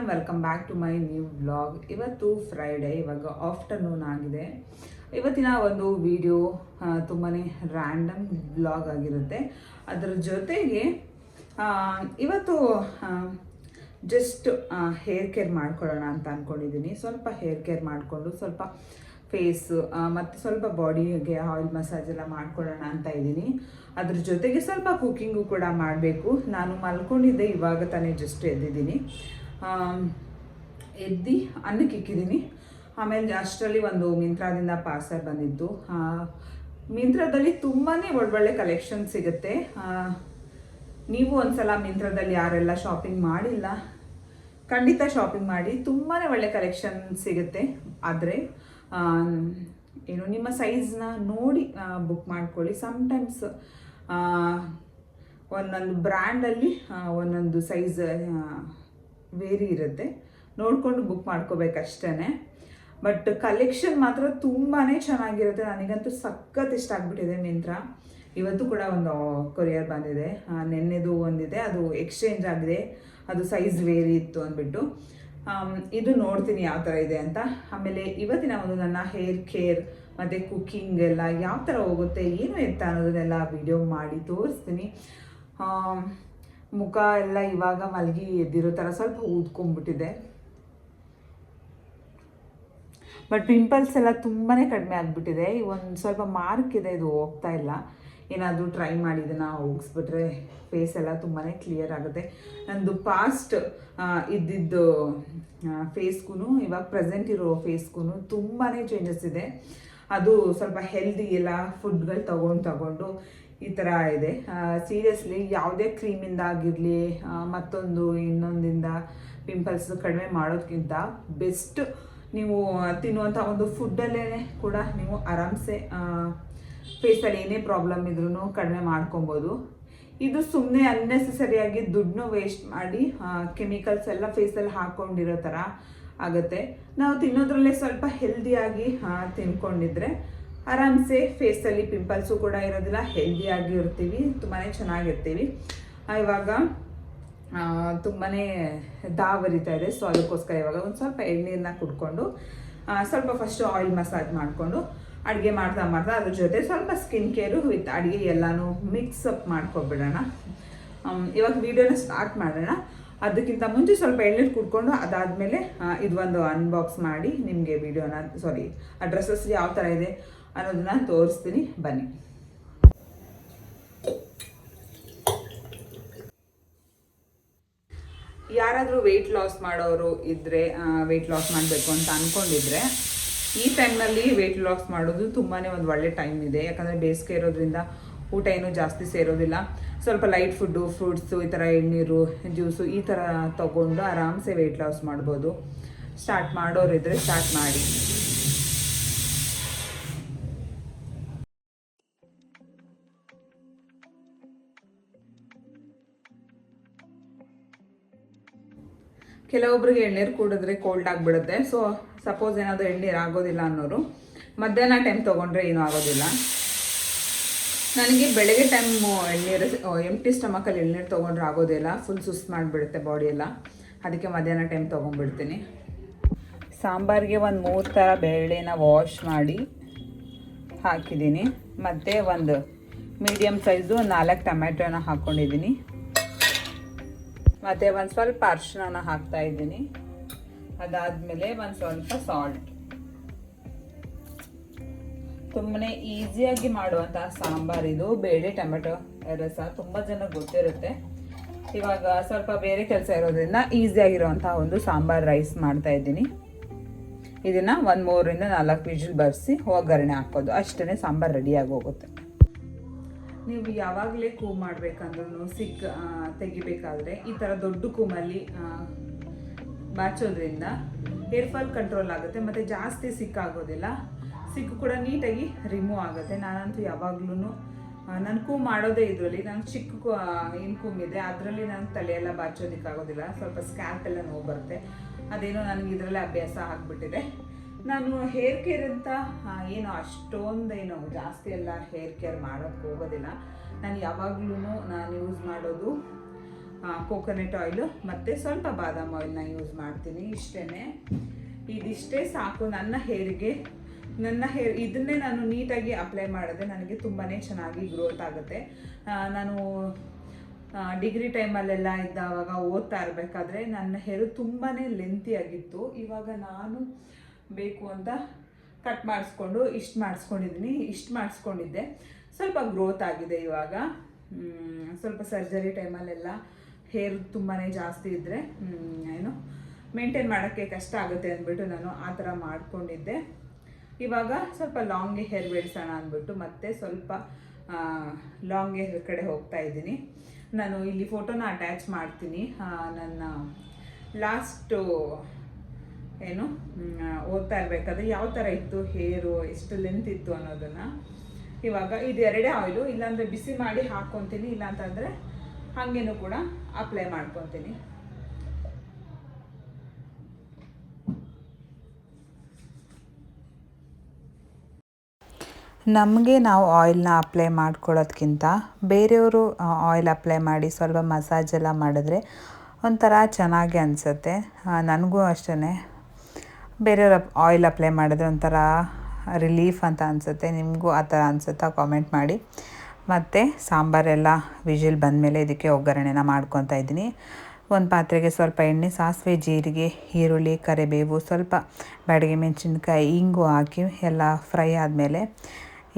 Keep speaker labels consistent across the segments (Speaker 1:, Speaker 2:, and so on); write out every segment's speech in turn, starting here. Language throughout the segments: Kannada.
Speaker 1: Everyone, welcome back to my new vlog. ಇವತ್ತು ಫ್ರೈಡೇ, ಇವಾಗ ಆಫ್ಟರ್ನೂನ್ ಆಗಿದೆ. ಇವತ್ತಿನ ಒಂದು ವಿಡಿಯೋ ತುಂಬಾ ರ್ಯಾಂಡಮ್ ವ್ಲಾಗ್ ಆಗಿರುತ್ತೆ. ಅದರ ಜೊತೆಗೆ ಇವತ್ತು ಜಸ್ಟ್ ಹೇರ್ ಕೇರ್ ಮಾಡ್ಕೊಳ್ಳೋಣ ಅಂತ ಅಂದ್ಕೊಂಡಿದ್ದೀನಿ. ಸ್ವಲ್ಪ ಹೇರ್ ಕೇರ್ ಮಾಡಿಕೊಂಡು ಸ್ವಲ್ಪ ಫೇಸ್ ಮತ್ತು ಸ್ವಲ್ಪ ಬಾಡಿಗೆ ಆಯಿಲ್ ಮಸಾಜ್ ಎಲ್ಲ ಮಾಡ್ಕೊಳ್ಳೋಣ ಅಂತ ಇದ್ದೀನಿ. ಅದ್ರ ಜೊತೆಗೆ ಸ್ವಲ್ಪ ಕುಕ್ಕಿಂಗು ಕೂಡ ಮಾಡಬೇಕು. ನಾನು ಮಲ್ಕೊಂಡಿದ್ದೆ, ಇವಾಗ ತಾನೇ ಜಸ್ಟ್ ಎದ್ದಿದ್ದೀನಿ. ಎದ್ದು ಅನ್ನಕ್ಕೆ ಇಕ್ಕಿದ್ದೀನಿ. ಆಮೇಲೆ ಅಷ್ಟರಲ್ಲಿ ಒಂದು ಮಿಂತ್ರಾದಿಂದ ಪಾರ್ಸಲ್ ಬಂದಿತ್ತು. ಮಿಂತ್ರಾದಲ್ಲಿ ತುಂಬಾ ಒಳ್ಳೊಳ್ಳೆ ಕಲೆಕ್ಷನ್ ಸಿಗುತ್ತೆ. ನೀವು ಒಂದ್ಸಲ ಮಿಂತ್ರಾದಲ್ಲಿ ಯಾರೆಲ್ಲ ಶಾಪಿಂಗ್ ಮಾಡಿಲ್ಲ, ಖಂಡಿತ ಶಾಪಿಂಗ್ ಮಾಡಿ. ತುಂಬಾ ಒಳ್ಳೆ ಕಲೆಕ್ಷನ್ ಸಿಗುತ್ತೆ. ಆದರೆ ಏನು ನಿಮ್ಮ ಸೈಜ್ನ ನೋಡಿ ಬುಕ್ ಮಾಡ್ಕೊಳ್ಳಿ. ಸಮ್ಟೈಮ್ಸ್ ಒಂದೊಂದು ಬ್ರ್ಯಾಂಡಲ್ಲಿ ಒಂದೊಂದು ಸೈಜ್ ವೇರಿ ಇರುತ್ತೆ, ನೋಡಿಕೊಂಡು ಬುಕ್ ಮಾಡ್ಕೋಬೇಕಷ್ಟೇ. ಬಟ್ ಕಲೆಕ್ಷನ್ ಮಾತ್ರ ತುಂಬಾ ಚೆನ್ನಾಗಿರುತ್ತೆ. ನನಗಂತೂ ಸಖತ್ ಇಷ್ಟ ಆಗಿಬಿಟ್ಟಿದೆ ಮಿಂತ್ರಾ. ಇವತ್ತು ಕೂಡ ಒಂದು ಕೊರಿಯರ್ ಬಂದಿದೆ. ನೆನ್ನೆದು ಒಂದಿದೆ, ಅದು ಎಕ್ಸ್ಚೇಂಜ್ ಆಗಿದೆ. ಅದು ಸೈಜ್ ವೇರಿ ಇತ್ತು ಅಂದ್ಬಿಟ್ಟು. ಇದು ನೋಡ್ತೀನಿ ಯಾವ ಥರ ಇದೆ ಅಂತ. ಆಮೇಲೆ ಇವತ್ತಿನ ಒಂದು ನನ್ನ ಹೇರ್ ಕೇರ್ ಮತ್ತು ಕುಕ್ಕಿಂಗ್ ಎಲ್ಲ ಯಾವ ಥರ ಹೋಗುತ್ತೆ, ಏನು ಎತ್ತ ಅನ್ನೋದನ್ನೆಲ್ಲ ವಿಡಿಯೋ ಮಾಡಿ ತೋರಿಸ್ತೀನಿ. ಮುಖ ಎಲ್ಲ ಇವಾಗ ಮಲಗಿ ಎದ್ದಿರೋ ಥರ ಸ್ವಲ್ಪ ಊದ್ಕೊಂಡ್ಬಿಟ್ಟಿದೆ. ಬಟ್ ಪಿಂಪಲ್ಸ್ ಎಲ್ಲ ತುಂಬಾ ಕಡಿಮೆ ಆಗಿಬಿಟ್ಟಿದೆ. ಒಂದು ಸ್ವಲ್ಪ ಮಾರ್ಕ್ ಇದೆ, ಇದು ಹೋಗ್ತಾ ಇಲ್ಲ. ಏನಾದರೂ ಟ್ರೈ ಮಾಡಿ ಇದನ್ನು ಹೋಗಿಸ್ಬಿಟ್ರೆ ಫೇಸ್ ಎಲ್ಲ ತುಂಬಾ ಕ್ಲಿಯರ್ ಆಗುತ್ತೆ. ನಂದು ಪಾಸ್ಟ್ ಇದ್ದಿದ್ದು ಫೇಸ್ಗೂ ಇವಾಗ ಪ್ರೆಸೆಂಟ್ ಇರೋ ಫೇಸ್ಗೂ ತುಂಬಾ ಚೇಂಜಸ್ ಇದೆ. ಅದು ಸ್ವಲ್ಪ ಹೆಲ್ದಿ ಎಲ್ಲ ಫುಡ್ಗಳು ತಗೊಂಡು ಈ ಥರ ಇದೆ. ಸೀರಿಯಸ್ಲಿ ಯಾವುದೇ ಕ್ರೀಮಿಂದ ಆಗಿರಲಿ ಮತ್ತೊಂದು ಇನ್ನೊಂದಿಂದ ಪಿಂಪಲ್ಸ್ ಕಡಿಮೆ ಮಾಡೋದಕ್ಕಿಂತ ಬೆಸ್ಟ್ ನೀವು ತಿನ್ನುವಂಥ ಒಂದು ಫುಡ್ಡಲ್ಲೇ ಕೂಡ ನೀವು ಆರಾಮ್ಸೆ ಫೇಸಲ್ಲಿ ಏನೇ ಪ್ರಾಬ್ಲಮ್ ಇದ್ರೂ ಕಡಿಮೆ ಮಾಡ್ಕೊಬೋದು. ಇದು ಸುಮ್ಮನೆ ಅನ್ನೆಸೆಸರಿಯಾಗಿ ದುಡ್ಡನ್ನು ವೇಸ್ಟ್ ಮಾಡಿ ಕೆಮಿಕಲ್ಸ್ ಎಲ್ಲ ಫೇಸಲ್ಲಿ ಹಾಕ್ಕೊಂಡಿರೋ ಥರ ಆಗುತ್ತೆ. ನಾವು ತಿನ್ನೋದ್ರಲ್ಲೇ ಸ್ವಲ್ಪ ಹೆಲ್ದಿಯಾಗಿ ತಿನ್ಕೊಂಡಿದ್ರೆ ಆರಾಮ್ಸೆ ಫೇಸಲ್ಲಿ ಪಿಂಪಲ್ಸು ಕೂಡ ಇರೋದಿಲ್ಲ, ಹೆಲ್ದಿಯಾಗಿ ಇರ್ತೀವಿ, ತುಂಬಾ ಚೆನ್ನಾಗಿರ್ತೀವಿ. ಇವಾಗ ತುಂಬಾ ದಾವರಿತಾ ಇದೆ. ಸೊ ಅದಕ್ಕೋಸ್ಕರ ಇವಾಗ ಒಂದು ಸ್ವಲ್ಪ ಎಳ್ನೀರನ್ನ ಕುಡ್ಕೊಂಡು ಸ್ವಲ್ಪ ಫಸ್ಟು ಆಯಿಲ್ ಮಸಾಜ್ ಮಾಡಿಕೊಂಡು ಅಡುಗೆ ಮಾಡ್ತಾ ಅದ್ರ ಜೊತೆ ಸ್ವಲ್ಪ ಸ್ಕಿನ್ ಕೇರು ವಿತ್ ಅಡುಗೆ ಎಲ್ಲನೂ ಮಿಕ್ಸಪ್ ಮಾಡ್ಕೊಬಿಡೋಣ. ಇವಾಗ ವಿಡಿಯೋನ ಸ್ಟಾರ್ಟ್ ಮಾಡೋಣ. ಅದಕ್ಕಿಂತ ಮುಂಚೆ ಸ್ವಲ್ಪ ಎಳ್ನೀರು ಕುಡ್ಕೊಂಡು ಅದಾದಮೇಲೆ ಇದು ಒಂದು ಅನ್ಬಾಕ್ಸ್ ಮಾಡಿ ನಿಮಗೆ ವಿಡಿಯೋನ ಆ ಡ್ರೆಸ್ಸಸ್ ಯಾವ ಥರ ಇದೆ ಅನ್ನೋದನ್ನ ತೋರಿಸ್ತೀನಿ, ಬನ್ನಿ. ಯಾರಾದರೂ ವೆಯ್ಟ್ ಲಾಸ್ ಮಾಡೋರು ಇದ್ದರೆ, ವೆಯ್ಟ್ ಲಾಸ್ ಮಾಡಬೇಕು ಅಂತ ಅಂದ್ಕೊಂಡಿದ್ರೆ ಈ ಟೈಮ್ನಲ್ಲಿ ವೆಯ್ಟ್ ಲಾಸ್ ಮಾಡೋದು ತುಂಬಾ ಒಂದು ಒಳ್ಳೆ ಟೈಮ್ ಇದೆ. ಯಾಕಂದರೆ ಬೇಸಿಗೆ ಇರೋದ್ರಿಂದ ಊಟ ಏನೂ ಜಾಸ್ತಿ ಸೇರೋದಿಲ್ಲ. ಸ್ವಲ್ಪ ಲೈಟ್ ಫುಡ್ಡು, ಫ್ರೂಟ್ಸು, ಈ ಥರ ಎಳ್ನೀರು, ಜ್ಯೂಸು ಈ ಥರ ತೊಗೊಂಡು ಆರಾಮ್ಸೆ ವೆಯ್ಟ್ ಲಾಸ್ ಮಾಡ್ಬೋದು. ಸ್ಟಾರ್ಟ್ ಮಾಡೋರಿದ್ರೆ ಸ್ಟಾರ್ಟ್ ಮಾಡಿ. ಕೆಲವೊಬ್ರಿಗೆ ಎಳ್ನೀರು ಕುಡಿದ್ರೆ ಕೋಲ್ಡ್ ಆಗಿಬಿಡುತ್ತೆ. ಸೊ ಸಪೋಸ್ ಏನಾದರೂ ಎಳ್ನೀರು ಆಗೋದಿಲ್ಲ ಅನ್ನೋರು ಮಧ್ಯಾಹ್ನ ಟೈಮ್ ತೊಗೊಂಡ್ರೆ ಏನೂ ಆಗೋದಿಲ್ಲ. ನನಗೆ ಬೆಳಗ್ಗೆ ಟೈಮು ಎಳ್ನೀರು ಎಂಟಿ ಸ್ಟಮಕಲ್ಲಿ ಎಳ್ನೀರು ತೊಗೊಂಡ್ರೆ ಆಗೋದಿಲ್ಲ, ಫುಲ್ ಸುಸ್ತು ಮಾಡಿಬಿಡುತ್ತೆ ಬಾಡಿ ಎಲ್ಲ. ಅದಕ್ಕೆ ಮಧ್ಯಾಹ್ನ ಟೈಮ್ ತೊಗೊಂಡ್ಬಿಡ್ತೀನಿ. ಸಾಂಬಾರಿಗೆ ಒಂದು 3 ಥರ ಬೇಳೆನ ವಾಶ್ ಮಾಡಿ ಹಾಕಿದ್ದೀನಿ. ಮತ್ತು ಒಂದು ಮೀಡಿಯಮ್ ಸೈಜು 4 ಟೊಮ್ಯಾಟೋನ ಹಾಕ್ಕೊಂಡಿದ್ದೀನಿ. ಮತ್ತು ಒಂದು ಸ್ವಲ್ಪ ಅರಿಶಿನ ಹಾಕ್ತಾಯಿದ್ದೀನಿ. ಅದಾದಮೇಲೆ ಒಂದು ಸ್ವಲ್ಪ ಸಾಲ್ಟ್. ತುಂಬನೇ ಈಸಿಯಾಗಿ ಮಾಡುವಂಥ ಸಾಂಬಾರು ಇದು. ಬೇಳೆ ಟೊಮೆಟೊ ರಸ ತುಂಬ ಜನ ಗೊತ್ತಿರುತ್ತೆ. ಇವಾಗ ಸ್ವಲ್ಪ ಬೇರೆ ಕೆಲಸ ಇರೋದ್ರಿಂದ ಈಸಿಯಾಗಿರುವಂಥ ಒಂದು ಸಾಂಬಾರು ರೈಸ್ ಮಾಡ್ತಾಯಿದ್ದೀನಿ. ಇದನ್ನು 3 ರಿಂದ 4 ವಿಜಿಲ್ ಬರೆಸಿ ಒಗ್ಗರಣೆ ಹಾಕೋದು, ಅಷ್ಟೇ ಸಾಂಬಾರು ರೆಡಿಯಾಗಿ ಹೋಗುತ್ತೆ. ನೀವು ಯಾವಾಗಲೇ ಕೂಮ್ ಮಾಡಬೇಕಂದ್ರೂ ತೆಗಿಬೇಕಾದ್ರೆ ಈ ಥರ ದೊಡ್ಡ ಕೂಮಲ್ಲಿ ಬಾಚೋದ್ರಿಂದ ಹೇರ್ ಫಾಲ್ ಕಂಟ್ರೋಲ್ ಆಗುತ್ತೆ ಮತ್ತು ಜಾಸ್ತಿ ಸಿಕ್ಕಾಗೋದಿಲ್ಲ. ಸಿಕ್ಕು ಕೂಡ ನೀಟಾಗಿ ರಿಮೂವ್ ಆಗುತ್ತೆ. ನಾನಂತೂ ಯಾವಾಗ್ಲೂ ನಾನು ಕೂಮ್ ಮಾಡೋದೇ ಇದರಲ್ಲಿ. ನನಗೆ ಚಿಕ್ಕ ಏನು ಕೂಮ್ ಇದೆ, ಅದರಲ್ಲಿ ನನಗೆ ತಲೆಯೆಲ್ಲ ಬಾಚೋದಕ್ಕಾಗೋದಿಲ್ಲ. ಸ್ವಲ್ಪ ಸ್ಕ್ಯಾಲ್ಪ್ ಎಲ್ಲ ನೋವು ಬರುತ್ತೆ. ಅದೇನೋ ನನಗೆ ಇದರಲ್ಲೇ ಅಭ್ಯಾಸ ಆಗಿಬಿಟ್ಟಿದೆ. ನಾನು ಹೇರ್ ಕೇರ್ ಅಂತ ಏನು ಅಷ್ಟೊಂದೇನು ಜಾಸ್ತಿ ಎಲ್ಲ ಹೇರ್ ಕೇರ್ ಮಾಡೋಕ್ಕೆ ಹೋಗೋದಿಲ್ಲ. ನಾನು ಯಾವಾಗ್ಲೂ ಯೂಸ್ ಮಾಡೋದು ಕೋಕೋನಟ್ ಆಯಿಲು ಮತ್ತು ಸ್ವಲ್ಪ ಬಾದಾಮ್ ಆಯಿಲ್ನ ಯೂಸ್ ಮಾಡ್ತೀನಿ. ಇದಿಷ್ಟೇ ಸಾಕು ನನ್ನ ಹೇರಿಗೆ. ನನ್ನ ಹೇರ್ ಇದನ್ನೇ ನಾನು ನೀಟಾಗಿ ಅಪ್ಲೈ ಮಾಡಿದ್ರೆ ನನಗೆ ತುಂಬಾ ಚೆನ್ನಾಗಿ ಗ್ರೋತ್ ಆಗುತ್ತೆ. ನಾನು ಡಿಗ್ರಿ ಟೈಮಲ್ಲೆಲ್ಲ ಇದ್ದಾವಾಗ ಓದ್ತಾ ಇರಬೇಕಾದ್ರೆ ನನ್ನ ಹೇರು ತುಂಬಾ ಲೆಂತಿ ಆಗಿತ್ತು. ಇವಾಗ ನಾನು ಬೇಕು ಅಂತ ಕಟ್ ಮಾಡಿಸ್ಕೊಂಡು ಇಷ್ಟು ಮಾಡಿಸ್ಕೊಂಡಿದ್ದೆ. ಸ್ವಲ್ಪ ಗ್ರೋತ್ ಆಗಿದೆ ಇವಾಗ. ಸ್ವಲ್ಪ ಸರ್ಜರಿ ಟೈಮಲ್ಲೆಲ್ಲ ಹೇರ್ ತುಂಬಾ ಜಾಸ್ತಿ ಇದ್ದರೆ ಮೇಂಟೈನ್ ಮಾಡೋಕ್ಕೆ ಕಷ್ಟ ಆಗುತ್ತೆ ಅಂದ್ಬಿಟ್ಟು ನಾನು ಆ ಥರ ಮಾಡ್ಕೊಂಡಿದ್ದೆ. ಇವಾಗ ಸ್ವಲ್ಪ ಲಾಂಗ್ ಹೇರ್ ಬೆಳೆಸೋಣ ಅಂದ್ಬಿಟ್ಟು ಮತ್ತೆ ಸ್ವಲ್ಪ ಲಾಂಗ್ ಹೇರ್ ಕಡೆ ಹೋಗ್ತಾ ಇದ್ದೀನಿ. ನಾನು ಇಲ್ಲಿ ಫೋಟೋನ ಅಟ್ಯಾಚ್ ಮಾಡ್ತೀನಿ. ನನ್ನ ಲಾಸ್ಟು ಓದ್ತಾ ಇರಬೇಕಾದ್ರೆ ಯಾವ ಥರ ಇತ್ತು ಹೇರು, ಎಷ್ಟು ಲೆಂತ್ ಇತ್ತು ಅನ್ನೋದನ್ನು. ಇವಾಗ ಇದು ಎರಡೇ ಆಯಿಲು, ಇಲ್ಲಾಂದರೆ ಬಿಸಿ ಮಾಡಿ ಹಾಕ್ಕೊತೀನಿ, ಇಲ್ಲಾಂತಂದರೆ ಹಾಗೇನೂ ಕೂಡ ಅಪ್ಲೈ ಮಾಡ್ಕೊತೀನಿ. ನಮಗೆ ನಾವು ಆಯಿಲ್ನ ಅಪ್ಲೈ ಮಾಡ್ಕೊಳ್ಳೋದ್ಕಿಂತ ಬೇರೆಯವರು ಆಯಿಲ್ ಅಪ್ಲೈ ಮಾಡಿ ಸ್ವಲ್ಪ ಮಸಾಜ್ ಎಲ್ಲ ಮಾಡಿದ್ರೆ ಒಂಥರ ಚೆನ್ನಾಗಿ ಅನಿಸುತ್ತೆ. ನನಗೂ ಅಷ್ಟೇ ಬೇರೆಯವ್ರ ಆಯಿಲ್ ಅಪ್ಲೈ ಮಾಡಿದ್ರೆ ಒಂಥರ ರಿಲೀಫ್ ಅಂತ ಅನಿಸುತ್ತೆ. ನಿಮಗೂ ಆ ಥರ ಅನಿಸುತ್ತಾ? ಕಾಮೆಂಟ್ ಮಾಡಿ. ಮತ್ತು ಸಾಂಬಾರೆಲ್ಲ ವಿಜಿಲ್ ಬಂದಮೇಲೆ ಇದಕ್ಕೆ ಒಗ್ಗರಣೆನ ಮಾಡ್ಕೊತಾ ಇದ್ದೀನಿ. ಒಂದು ಪಾತ್ರೆಗೆ ಸ್ವಲ್ಪ ಎಣ್ಣೆ, ಸಾಸಿವೆ, ಜೀರಿಗೆ, ಈರುಳ್ಳಿ, ಕರಿಬೇವು, ಸ್ವಲ್ಪ ಬ್ಯಾಡಗಿ ಮೆಣಸಿನ್ಕಾಯಿ, ಇಂಗು ಹಾಕಿ ಎಲ್ಲ ಫ್ರೈ ಆದಮೇಲೆ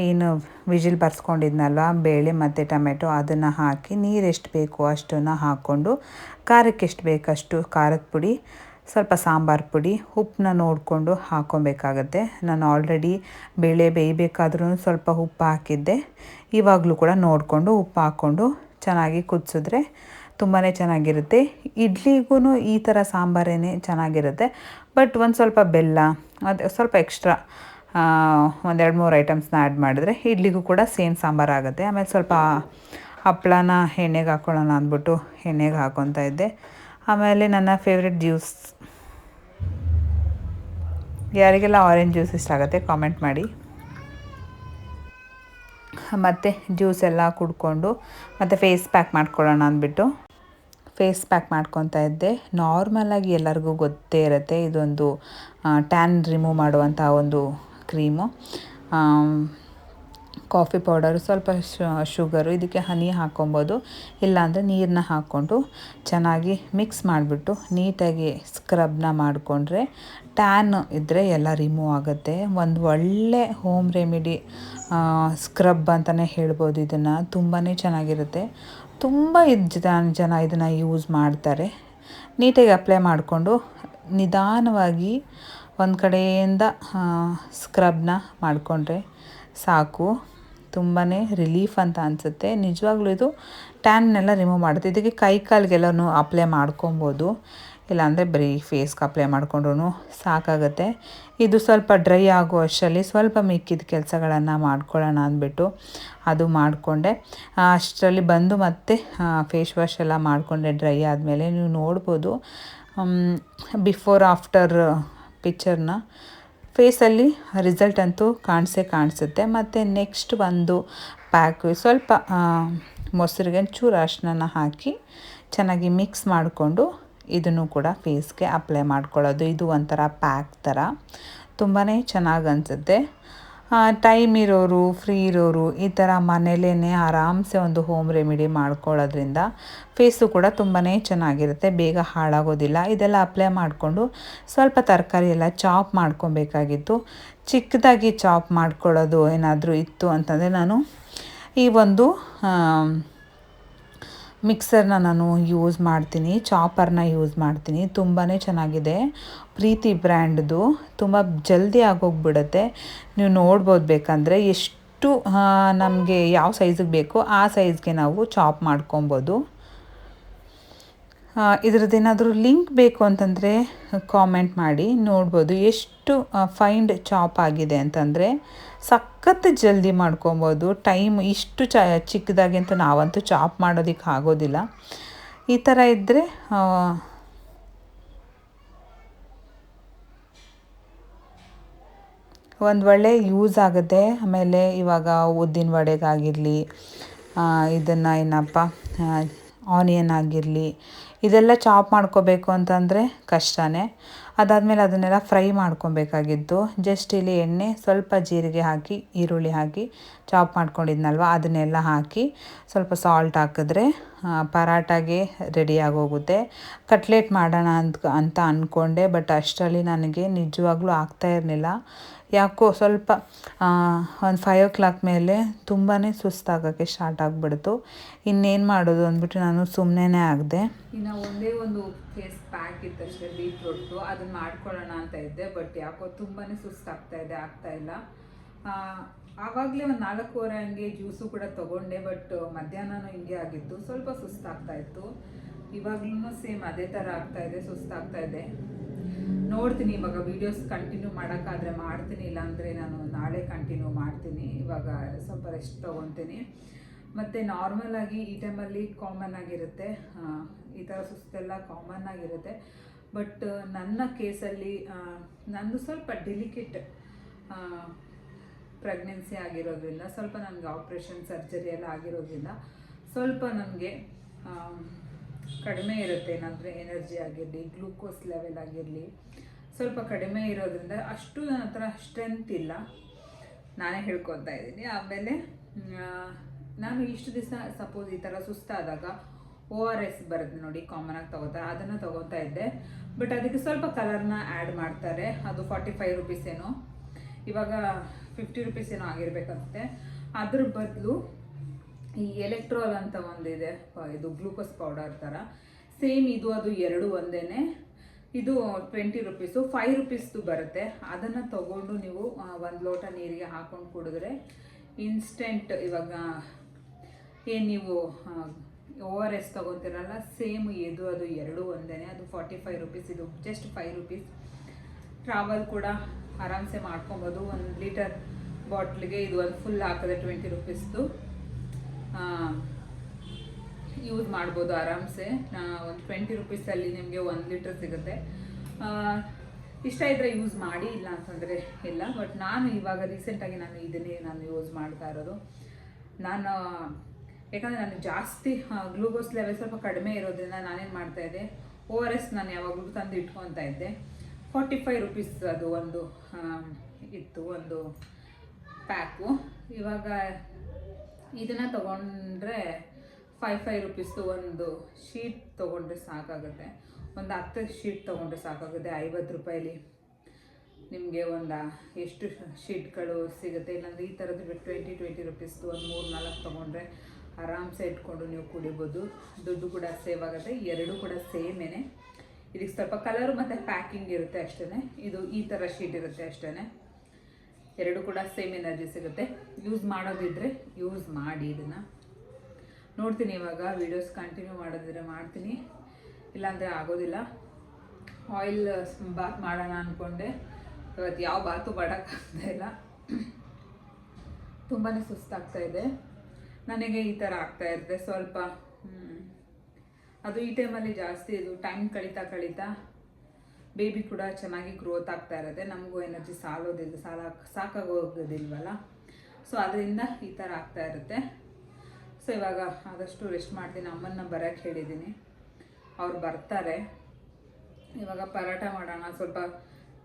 Speaker 1: ಏನು ವಿಜಿಲ್ ಬರ್ಸ್ಕೊಂಡಿದ್ನಲ್ವ ಬೇಳೆ ಮತ್ತು ಟೊಮೆಟೊ ಅದನ್ನು ಹಾಕಿ ನೀರು ಎಷ್ಟು ಬೇಕು ಅಷ್ಟನ್ನು ಹಾಕ್ಕೊಂಡು ಖಾರಕ್ಕೆ ಎಷ್ಟು ಬೇಕಷ್ಟು ಖಾರದ ಪುಡಿ, ಸ್ವಲ್ಪ ಸಾಂಬಾರು ಪುಡಿ, ಉಪ್ಪನ್ನ ನೋಡಿಕೊಂಡು ಹಾಕ್ಕೊಬೇಕಾಗತ್ತೆ. ನಾನು ಆಲ್ರೆಡಿ ಬೇಳೆ ಬೇಯಬೇಕಾದ್ರೂ ಸ್ವಲ್ಪ ಉಪ್ಪು ಹಾಕಿದ್ದೆ. ಇವಾಗಲೂ ಕೂಡ ನೋಡಿಕೊಂಡು ಉಪ್ಪು ಹಾಕ್ಕೊಂಡು ಚೆನ್ನಾಗಿ ಕುದಿಸಿದ್ರೆ ತುಂಬಾ ಚೆನ್ನಾಗಿರುತ್ತೆ. ಇಡ್ಲಿಗೂ ಈ ಥರ ಸಾಂಬಾರೇ ಚೆನ್ನಾಗಿರುತ್ತೆ. ಬಟ್ ಒಂದು ಸ್ವಲ್ಪ ಬೆಲ್ಲ, ಅದು ಸ್ವಲ್ಪ ಎಕ್ಸ್ಟ್ರಾ ಒಂದೆರಡು ಮೂರು ಐಟಮ್ಸ್ನ ಆ್ಯಡ್ ಮಾಡಿದ್ರೆ ಇಡ್ಲಿಗೂ ಕೂಡ ಸೇಮ್ ಸಾಂಬಾರು ಆಗುತ್ತೆ. ಆಮೇಲೆ ಸ್ವಲ್ಪ ಹಪ್ಪಳನ ಎಣ್ಣೆಗೆ ಹಾಕ್ಕೊಳ್ಳೋಣ ಅಂದ್ಬಿಟ್ಟು ಎಣ್ಣೆಗೆ ಹಾಕ್ಕೊತಾ ಇದ್ದೆ. ಆಮೇಲೆ ನನ್ನ ಫೇವ್ರೆಟ್ ಜ್ಯೂಸ್, ಯಾರಿಗೆಲ್ಲ ಆರೆಂಜ್ ಜ್ಯೂಸ್ ಇಷ್ಟ ಆಗುತ್ತೆ ಕಾಮೆಂಟ್ ಮಾಡಿ. ಮತ್ತು ಜ್ಯೂಸ್ ಎಲ್ಲ ಕುಡ್ಕೊಂಡು ಮತ್ತು ಫೇಸ್ ಪ್ಯಾಕ್ ಮಾಡ್ಕೊಳ್ಳೋಣ ಅಂದ್ಬಿಟ್ಟು ಫೇಸ್ ಪ್ಯಾಕ್ ಮಾಡ್ಕೊತಾ ಇದ್ದೆ. ನಾರ್ಮಲಾಗಿ ಎಲ್ಲರಿಗೂ ಗೊತ್ತೇ ಇರುತ್ತೆ, ಇದೊಂದು ಟ್ಯಾನ್ ರಿಮೂವ್ ಮಾಡುವಂಥ ಒಂದು ಕ್ರೀಮು. ಕಾಫಿ ಪೌಡರು, ಸ್ವಲ್ಪ ಶುಗರು, ಇದಕ್ಕೆ ಹನಿ ಹಾಕ್ಕೊಬೋದು. ಇಲ್ಲಾಂದರೆ ನೀರನ್ನ ಹಾಕ್ಕೊಂಡು ಚೆನ್ನಾಗಿ ಮಿಕ್ಸ್ ಮಾಡಿಬಿಟ್ಟು ನೀಟಾಗಿ ಸ್ಕ್ರಬ್ನ ಮಾಡಿಕೊಂಡ್ರೆ ಟ್ಯಾನ್ ಇದ್ದರೆ ಎಲ್ಲ ರಿಮೂವ್ ಆಗುತ್ತೆ. ಒಂದು ಒಳ್ಳೆ ಹೋಮ್ ರೆಮಿಡಿ ಸ್ಕ್ರಬ್ ಅಂತಲೇ ಹೇಳ್ಬೋದು ಇದನ್ನು. ತುಂಬಾ ಚೆನ್ನಾಗಿರುತ್ತೆ. ತುಂಬ ಜನ ಇದನ್ನು ಯೂಸ್ ಮಾಡ್ತಾರೆ. ನೀಟಾಗಿ ಅಪ್ಲೈ ಮಾಡಿಕೊಂಡು ನಿಧಾನವಾಗಿ ಒಂದು ಕಡೆಯಿಂದ ಸ್ಕ್ರಬ್ನ ಮಾಡಿಕೊಂಡ್ರೆ ಸಾಕು. ತುಂಬಾ ರಿಲೀಫ್ ಅಂತ ಅನಿಸುತ್ತೆ. ನಿಜವಾಗ್ಲೂ ಇದು ಟ್ಯಾನ್ನೆಲ್ಲ ರಿಮೂವ್ ಮಾಡುತ್ತೆ. ಇದಕ್ಕೆ ಕೈ ಕಾಲಿಗೆಲ್ಲನೂ ಅಪ್ಲೈ ಮಾಡ್ಕೊಬೋದು, ಇಲ್ಲಾಂದರೆ ಬರೀ ಫೇಸ್ಗೆ ಅಪ್ಲೈ ಮಾಡ್ಕೊಂಡ್ರೂ ಸಾಕಾಗುತ್ತೆ. ಇದು ಸ್ವಲ್ಪ ಡ್ರೈ ಆಗೋ ಅಷ್ಟರಲ್ಲಿ ಸ್ವಲ್ಪ ಮಿಕ್ಕಿದ ಕೆಲಸಗಳನ್ನು ಮಾಡ್ಕೊಳ್ಳೋಣ ಅಂದ್ಬಿಟ್ಟು ಅದು ಮಾಡಿಕೊಂಡೆ. ಅಷ್ಟರಲ್ಲಿ ಬಂದು ಮತ್ತೆ ಫೇಸ್ ವಾಶ್ ಎಲ್ಲ ಮಾಡಿಕೊಂಡೆ. ಡ್ರೈ ಆದಮೇಲೆ ನೀವು ನೋಡ್ಬೋದು ಬಿಫೋರ್ ಆಫ್ಟರ್ ಪಿಕ್ಚರ್ನ. ಫೇಸಲ್ಲಿ ರಿಸಲ್ಟ್ ಅಂತೂ ಕಾಣಿಸುತ್ತೆ. ಮತ್ತು ನೆಕ್ಸ್ಟ್ ಒಂದು ಪ್ಯಾಕು, ಸ್ವಲ್ಪ ಮೊಸರಿಗೆ ಚೂರು ಅರಿಶಿನ ಹಾಕಿ ಚೆನ್ನಾಗಿ ಮಿಕ್ಸ್ ಮಾಡಿಕೊಂಡು ಇದನ್ನು ಕೂಡ ಫೇಸ್ಗೆ ಅಪ್ಲೈ ಮಾಡ್ಕೊಳ್ಳೋದು. ಇದು ಒಂಥರ ಪ್ಯಾಕ್ ಥರ ತುಂಬಾ ಚೆನ್ನಾಗಿ ಅನಿಸುತ್ತೆ. ಟೈಮ್ ಇರೋರು, ಫ್ರೀ ಇರೋರು ಈ ಥರ ಮನೇಲೇ ಆರಾಮ್ಸೆ ಒಂದು ಹೋಮ್ ರೆಮಿಡಿ ಮಾಡ್ಕೊಳ್ಳೋದ್ರಿಂದ ಫೇಸು ಕೂಡ ತುಂಬಾ ಚೆನ್ನಾಗಿರುತ್ತೆ, ಬೇಗ ಹಾಳಾಗೋದಿಲ್ಲ. ಇದೆಲ್ಲ ಅಪ್ಲೈ ಮಾಡಿಕೊಂಡು ಸ್ವಲ್ಪ ತರಕಾರಿ ಎಲ್ಲ ಚಾಪ್ ಮಾಡ್ಕೊಬೇಕಾಗಿತ್ತು. ಚಿಕ್ಕದಾಗಿ ಚಾಪ್ ಮಾಡ್ಕೊಳ್ಳೋದು ಏನಾದರೂ ಇತ್ತು ಅಂತಂದರೆ ನಾನು ಈ ಒಂದು ಮಿಕ್ಸರ್ನ ನಾನು ಯೂಸ್ ಮಾಡ್ತೀನಿ, ಚಾಪರ್ನ ಯೂಸ್ ಮಾಡ್ತೀನಿ. ತುಂಬಾ ಚೆನ್ನಾಗಿದೆ. ಪ್ರೀತಿ ಬ್ರ್ಯಾಂಡ್ದು, ತುಂಬ ಜಲ್ದಿ ಆಗೋಗ್ಬಿಡುತ್ತೆ. ನೀವು ನೋಡ್ಬೋದು ಬೇಕಂದರೆ ಎಷ್ಟು ನಮಗೆ ಯಾವ ಸೈಜಿಗೆ ಬೇಕೋ ಆ ಸೈಜ್ಗೆ ನಾವು ಚಾಪ್ ಮಾಡ್ಕೊಬೋದು. ಇದ್ರದ್ದೇನಾದರೂ ಲಿಂಕ್ ಬೇಕು ಅಂತಂದರೆ ಕಾಮೆಂಟ್ ಮಾಡಿ. ನೋಡ್ಬೋದು ಎಷ್ಟು ಫೈಂಡ್ ಚಾಪ್ ಆಗಿದೆ ಅಂತಂದರೆ ಸಖತ್ ಜಲ್ದಿ ಮಾಡ್ಕೊಬೋದು. ಟೈಮ್ ಇಷ್ಟು ಚಿಕ್ಕದಾಗಿ ಅಂತ ನಾವಂತೂ ಚಾಪ್ ಮಾಡೋದಕ್ಕೆ ಆಗೋದಿಲ್ಲ. ಈ ಥರ ಇದ್ದರೆ ಒಂದು ಒಳ್ಳೆ ಯೂಸ್ ಆಗುತ್ತೆ. ಆಮೇಲೆ ಇವಾಗ ಉದ್ದಿನ ವಡೆಗಾಗಿರಲಿ, ಇದನ್ನು ಏನಪ್ಪ ಆನಿಯನ್ ಆಗಿರಲಿ, ಇದೆಲ್ಲ ಚಾಪ್ ಮಾಡ್ಕೋಬೇಕು ಅಂತಂದರೆ ಕಷ್ಟನೇ. ಅದಾದಮೇಲೆ ಅದನ್ನೆಲ್ಲ ಫ್ರೈ ಮಾಡ್ಕೊಬೇಕಾಗಿತ್ತು. ಜಸ್ಟ್ ಇಲ್ಲಿ ಎಣ್ಣೆ, ಸ್ವಲ್ಪ ಜೀರಿಗೆ ಹಾಕಿ, ಈರುಳ್ಳಿ ಹಾಕಿ ಚಾಪ್ ಮಾಡ್ಕೊಂಡಿದ್ನಲ್ವ ಅದನ್ನೆಲ್ಲ ಹಾಕಿ ಸ್ವಲ್ಪ ಸಾಲ್ಟ್ ಹಾಕಿದ್ರೆ ಪರಾಟಾಗೆ ರೆಡಿಯಾಗಿ ಹೋಗುತ್ತೆ. ಕಟ್ಲೆಟ್ ಮಾಡೋಣ ಅಂತ ಅಂದ್ಕೊಂಡೆ, ಬಟ್ ಅಷ್ಟರಲ್ಲಿ ನನಗೆ ನಿಜವಾಗ್ಲೂ ಆಗ್ತಾ ಇರಲಿಲ್ಲ. ಯಾಕೋ ಸ್ವಲ್ಪ ಒಂದು 5 o'clock ಮೇಲೆ ತುಂಬಾ ಸುಸ್ತಾಗೋಕ್ಕೆ ಸ್ಟಾರ್ಟ್ ಆಗಿಬಿಡ್ತು. ಇನ್ನೇನು ಮಾಡೋದು ಅಂದ್ಬಿಟ್ಟು ನಾನು ಸುಮ್ಮನೆ ಆಗಿದೆ. ಇನ್ನು ಒಂದೇ ಒಂದು ಫೇಸ್ ಪ್ಯಾಕ್ ಇತ್ತಷ್ಟೇ ಬೀಟ್ರೂಟು, ಅದನ್ನು ಮಾಡ್ಕೊಳ್ಳೋಣ ಅಂತ ಇದ್ದೆ. ಬಟ್ ಯಾಕೋ ತುಂಬಾ ಸುಸ್ತಾಗ್ತಾ ಇದೆ, ಆಗ್ತಾಯಿಲ್ಲ. ಆವಾಗಲೇ ಒಂದು 4:15 ಹಂಗೆ ಜ್ಯೂಸು ಕೂಡ ತೊಗೊಂಡೆ. ಬಟ್ ಮಧ್ಯಾಹ್ನನೂ ಹಿಂಗೆ ಆಗಿತ್ತು, ಸ್ವಲ್ಪ ಸುಸ್ತಾಗ್ತಾಯಿತ್ತು. ಇವಾಗ್ಲೂ ಸೇಮ್ ಅದೇ ಥರ ಆಗ್ತಾಯಿದೆ, ಸುಸ್ತಾಗ್ತಾಯಿದೆ. ನೋಡ್ತೀನಿ ಇವಾಗ ವೀಡಿಯೋಸ್ ಕಂಟಿನ್ಯೂ ಮಾಡೋಕ್ಕಾದರೆ ಮಾಡ್ತೀನಿ, ಇಲ್ಲಾಂದರೆ ನಾನು ನಾಳೆ ಕಂಟಿನ್ಯೂ ಮಾಡ್ತೀನಿ. ಇವಾಗ ಸ್ವಲ್ಪ ರೆಸ್ಟ್ ತೊಗೊತೀನಿ. ಮತ್ತು ನಾರ್ಮಲಾಗಿ ಈ ಟೈಮಲ್ಲಿ ಕಾಮನ್ ಆಗಿರುತ್ತೆ, ಈ ಥರ ಸುಸ್ತೆಲ್ಲ ಕಾಮನ್ ಆಗಿರುತ್ತೆ. ಬಟ್ ನನ್ನ ಕೇಸಲ್ಲಿ ನಂದು ಸ್ವಲ್ಪ ಡೆಲಿಕೇಟ್ ಪ್ರೆಗ್ನೆನ್ಸಿ ಆಗಿರೋದ್ರಿಂದ, ಸ್ವಲ್ಪ ನನಗೆ ಆಪ್ರೇಷನ್ ಸರ್ಜರಿ ಎಲ್ಲ ಆಗಿರೋದ್ರಿಂದ ಸ್ವಲ್ಪ ನನಗೆ ಕಡಿಮೆ ಇರುತ್ತೆ. ಏನಂದರೆ ಎನರ್ಜಿ ಆಗಿರಲಿ, ಗ್ಲೂಕೋಸ್ ಲೆವೆಲ್ ಆಗಿರಲಿ ಸ್ವಲ್ಪ ಕಡಿಮೆ ಇರೋದ್ರಿಂದ ಅಷ್ಟು ನನ್ನ ಹತ್ರ ಸ್ಟ್ರೆಂತ್ ಇಲ್ಲ, ನಾನೇ ಹೇಳ್ಕೊತಾ ಇದ್ದೀನಿ. ಆಮೇಲೆ ನಾನು ಇಷ್ಟು ದಿವಸ ಸಪೋಸ್ ಈ ಥರ ಸುಸ್ತಾದಾಗ ORS ಬರುತ್ತೆ ನೋಡಿ, ಕಾಮನಾಗಿ ತೊಗೋತಾರೆ, ಅದನ್ನು ತೊಗೋತಾ ಇದ್ದೆ. ಬಟ್ ಅದಕ್ಕೆ ಸ್ವಲ್ಪ ಕಲರ್ನ ಆ್ಯಡ್ ಮಾಡ್ತಾರೆ. ಅದು 45 rupees ಏನೋ, ಇವಾಗ 50 rupees ಏನೋ ಆಗಿರ್ಬೇಕಂತೆ. ಅದ್ರ ಬದಲು ಈ ಎಲೆಕ್ಟ್ರಾಲ್ ಅಂತ ಒಂದಿದೆ, ಇದು ಗ್ಲೂಕೋಸ್ ಪೌಡರ್ ಥರ ಸೇಮ್, ಇದು ಅದು ಎರಡು ಒಂದೇ. ಇದು 20 rupees, 5 rupees ಬರುತ್ತೆ. ಅದನ್ನು ತೊಗೊಂಡು ನೀವು 1 ಲೋಟ ನೀರಿಗೆ ಹಾಕ್ಕೊಂಡು ಕುಡಿದ್ರೆ ಇನ್ಸ್ಟೆಂಟ್, ಇವಾಗ ಏನು ನೀವು ORS ತೊಗೊತೀರಲ್ಲ ಸೇಮ್, ಇದು ಅದು ಎರಡು ಒಂದೇ. ಅದು 45 rupees, ಇದು ಜಸ್ಟ್ 5 rupees. ಟ್ರಾವೆಲ್ ಕೂಡ ಆರಾಮ್ಸೆ ಮಾಡ್ಕೊಬೋದು. 1 ಲೀಟರ್ ಬಾಟ್ಲಿಗೆ ಇದು ಒಂದು ಫುಲ್ ಹಾಕಿದ್ರೆ 20 rupees ಯೂಸ್ ಮಾಡ್ಬೋದು ಆರಾಮ್ಸೆ. ಒಂದು 20 rupeesಲ್ಲಿ ನಿಮಗೆ 1 ಲೀಟರ್ ಸಿಗುತ್ತೆ. ಇಷ್ಟ ಇದ್ದರೆ ಯೂಸ್ ಮಾಡಿ, ಇಲ್ಲ ಅಂತಂದರೆ ಇಲ್ಲ. ಬಟ್ ನಾನು ಇವಾಗ ರೀಸೆಂಟಾಗಿ ಇದನ್ನೇ ಯೂಸ್ ಮಾಡ್ತಾ ಇರೋದು. ಯಾಕಂದರೆ ನನಗೆ ಜಾಸ್ತಿ ಗ್ಲೂಕೋಸ್ ಲೆವೆಲ್ ಸ್ವಲ್ಪ ಕಡಿಮೆ ಇರೋದ್ರಿಂದ ನಾನೇನು ಮಾಡ್ತಾಯಿದ್ದೆ, ORS ನಾನು ಯಾವಾಗಲೂ ತಂದು ಇಟ್ಕೊತಾ ಇದ್ದೆ. 45 rupees ಅದು ಒಂದು ಇತ್ತು, ಒಂದು ಪ್ಯಾಕು. ಇವಾಗ ಇದನ್ನು ತೊಗೊಂಡ್ರೆ 5 rupees ಒಂದು ಶೀಟ್ ತೊಗೊಂಡ್ರೆ ಸಾಕಾಗುತ್ತೆ. ಒಂದು 10 ಶೀಟ್ ತೊಗೊಂಡ್ರೆ ಸಾಕಾಗುತ್ತೆ. 50 ರೂಪಾಯಿಲಿ ನಿಮಗೆ ಒಂದು ಎಷ್ಟು ಶೀಟ್ಗಳು ಸಿಗುತ್ತೆ. ಇಲ್ಲಾಂದರೆ ಈ ಥರದ್ದು 20 rupees ಒಂದು 3-4 ತೊಗೊಂಡ್ರೆ ಆರಾಮ್ಸೆ ಇಟ್ಕೊಂಡು ನೀವು ಕುಡಿಬೋದು. ದುಡ್ಡು ಕೂಡ ಸೇವ್ ಆಗುತ್ತೆ. ಎರಡು ಕೂಡ ಸೇಮೇನೆ. ಇದಕ್ಕೆ ಸ್ವಲ್ಪ ಕಲರು ಮತ್ತು ಪ್ಯಾಕಿಂಗ್ ಇರುತ್ತೆ ಅಷ್ಟೇ. ಇದು ಈ ಥರ ಶೀಟ್ ಇರುತ್ತೆ ಅಷ್ಟೇ. ಎರಡು ಕೂಡ ಸೇಮ್ ಎನರ್ಜಿ ಸಿಗುತ್ತೆ. ಯೂಸ್ ಮಾಡೋದಿದ್ರೆ ಯೂಸ್ ಮಾಡಿ. ಇದನ್ನು ನೋಡ್ತೀನಿ, ಇವಾಗ ವೀಡಿಯೋಸ್ ಕಂಟಿನ್ಯೂ ಮಾಡೋದಿದ್ರೆ ಮಾಡ್ತೀನಿ, ಇಲ್ಲಾಂದರೆ ಆಗೋದಿಲ್ಲ. ಆಯಿಲ್ ಬಾತ್ ಮಾಡೋಣ ಅಂದ್ಕೊಂಡೆ, ಇವತ್ತು ಯಾವ ಬಾತು ಮಾಡೋಕ್ಕಾಗ್ತಾ ಇಲ್ಲ, ತುಂಬಾ ಸುಸ್ತಾಗ್ತಾಯಿದೆ ನನಗೆ. ಈ ಥರ ಆಗ್ತಾಯಿರುತ್ತೆ ಸ್ವಲ್ಪ. ಅದು ಈ ಟೈಮಲ್ಲಿ ಜಾಸ್ತಿ ಇದು ಟೈಮ್ ಕಳೀತಾ ಬೇಬಿ ಕೂಡ ಚೆನ್ನಾಗಿ ಗ್ರೋತ್ ಆಗ್ತಾ ಇರುತ್ತೆ. ನಮಗೂ ಎನರ್ಜಿ ಸಾಕಾಗೋಗೋದಿಲ್ವಲ್ಲ. ಸೊ ಅದರಿಂದ ಈ ಥರ ಆಗ್ತಾ ಇರುತ್ತೆ. ಸೊ ಇವಾಗ ಆದಷ್ಟು ರೆಸ್ಟ್ ಮಾಡ್ತೀನಿ. ಅಮ್ಮನ್ನ ಬರೋಕ್ಕೆ ಹೇಳಿದ್ದೀನಿ, ಅವ್ರು ಬರ್ತಾರೆ. ಇವಾಗ ಪರಾಟ ಮಾಡೋಣ, ಸ್ವಲ್ಪ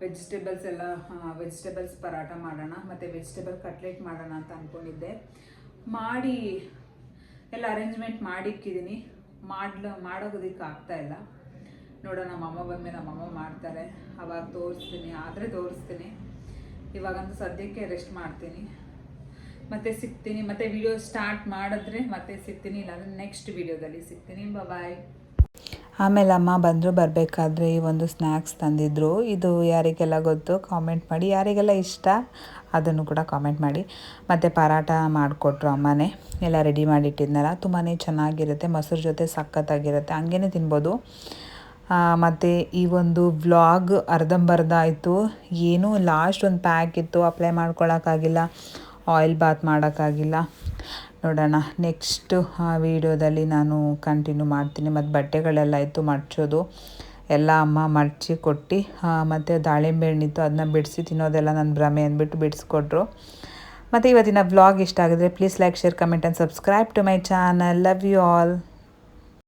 Speaker 1: ವೆಜಿಟೇಬಲ್ಸ್ ಪರಾಟ ಮಾಡೋಣ, ಮತ್ತು ವೆಜಿಟೇಬಲ್ ಕಟ್ಲೆಟ್ ಮಾಡೋಣ ಅಂತ ಅಂದ್ಕೊಂಡಿದ್ದೆ. ಮಾಡಿ ಎಲ್ಲ ಅರೇಂಜ್ಮೆಂಟ್ ಮಾಡಿಕ್ಕಿದ್ದೀನಿ. ಮಾಡೋದಕ್ಕೆ ಆಗ್ತಾಯಿಲ್ಲ. ನೋಡೋಣ, ನಮ್ಮಮ್ಮ ಬಂದಮೇಲೆ ನಮ್ಮಮ್ಮ ಮಾಡ್ತಾರೆ, ಅವಾಗ ತೋರಿಸ್ತೀನಿ. ಇವಾಗಂತೂ ಸದ್ಯಕ್ಕೆ ರೆಸ್ಟ್ ಮಾಡ್ತೀನಿ. ಮತ್ತೆ ಸಿಗ್ತೀನಿ, ಮತ್ತೆ ವಿಡಿಯೋ ಸ್ಟಾರ್ಟ್ ಮಾಡಿದ್ರೆ ಮತ್ತೆ ಸಿಗ್ತೀನಿ, ಇಲ್ಲಾಂದರೆ ನೆಕ್ಸ್ಟ್ ವಿಡಿಯೋದಲ್ಲಿ ಸಿಗ್ತೀನಿ. ಬಾಯ್. ಆಮೇಲೆ ಅಮ್ಮ ಬರಬೇಕಾದ್ರೆ ಈ ಒಂದು ಸ್ನ್ಯಾಕ್ಸ್ ತಂದಿದ್ರು. ಇದು ಯಾರಿಗೆಲ್ಲ ಗೊತ್ತು ಕಾಮೆಂಟ್ ಮಾಡಿ, ಯಾರಿಗೆಲ್ಲ ಇಷ್ಟ ಅದನ್ನು ಕೂಡ ಕಾಮೆಂಟ್ ಮಾಡಿ. ಮತ್ತು ಪರಾಟ ಮಾಡಿಕೊಟ್ರು ಅಮ್ಮನೇ, ಎಲ್ಲ ರೆಡಿ ಮಾಡಿಟ್ಟಿದ್ನಲ್ಲ, ತುಂಬಾ ಚೆನ್ನಾಗಿರುತ್ತೆ. ಮೊಸರು ಜೊತೆ ಸಖತ್ತಾಗಿರುತ್ತೆ, ಹಂಗೇ ತಿನ್ಬೋದು. ಮತ್ತು ಈ ಒಂದು ವ್ಲಾಗ್ ಅರ್ಧಂಬರ್ಧ ಆಯಿತು. ಏನೂ ಲಾಸ್ಟ್ ಒಂದು ಪ್ಯಾಕ್ ಇತ್ತು, ಅಪ್ಲೈ ಮಾಡ್ಕೊಳಕ್ಕಾಗಿಲ್ಲ, ಆಯಿಲ್ ಬಾತ್ ಮಾಡೋಕ್ಕಾಗಿಲ್ಲ. ನೋಡೋಣ ನೆಕ್ಸ್ಟು ವೀಡಿಯೋದಲ್ಲಿ ನಾನು ಕಂಟಿನ್ಯೂ ಮಾಡ್ತೀನಿ. ಮತ್ತು ಬಟ್ಟೆಗಳೆಲ್ಲ ಇತ್ತು ಮಡ್ಚೋದು, ಎಲ್ಲ ಅಮ್ಮ ಮಡಚಿ ಕೊಟ್ಟು, ಮತ್ತು ದಾಳಿಂಬೆ ಹಣ್ಣಿತ್ತು ಅದನ್ನ ಬಿಡಿಸಿ ತಿನ್ನೋದೆಲ್ಲ ನನ್ನ ಭ್ರಮೆ ಅಂದ್ಬಿಟ್ಟು ಬಿಡಿಸ್ಕೊಟ್ರು. ಮತ್ತು ಇವತ್ತಿನ ವ್ಲಾಗ್ ಇಷ್ಟ ಆಗಿದ್ರೆ please like, share, comment and subscribe to my channel. Love you all.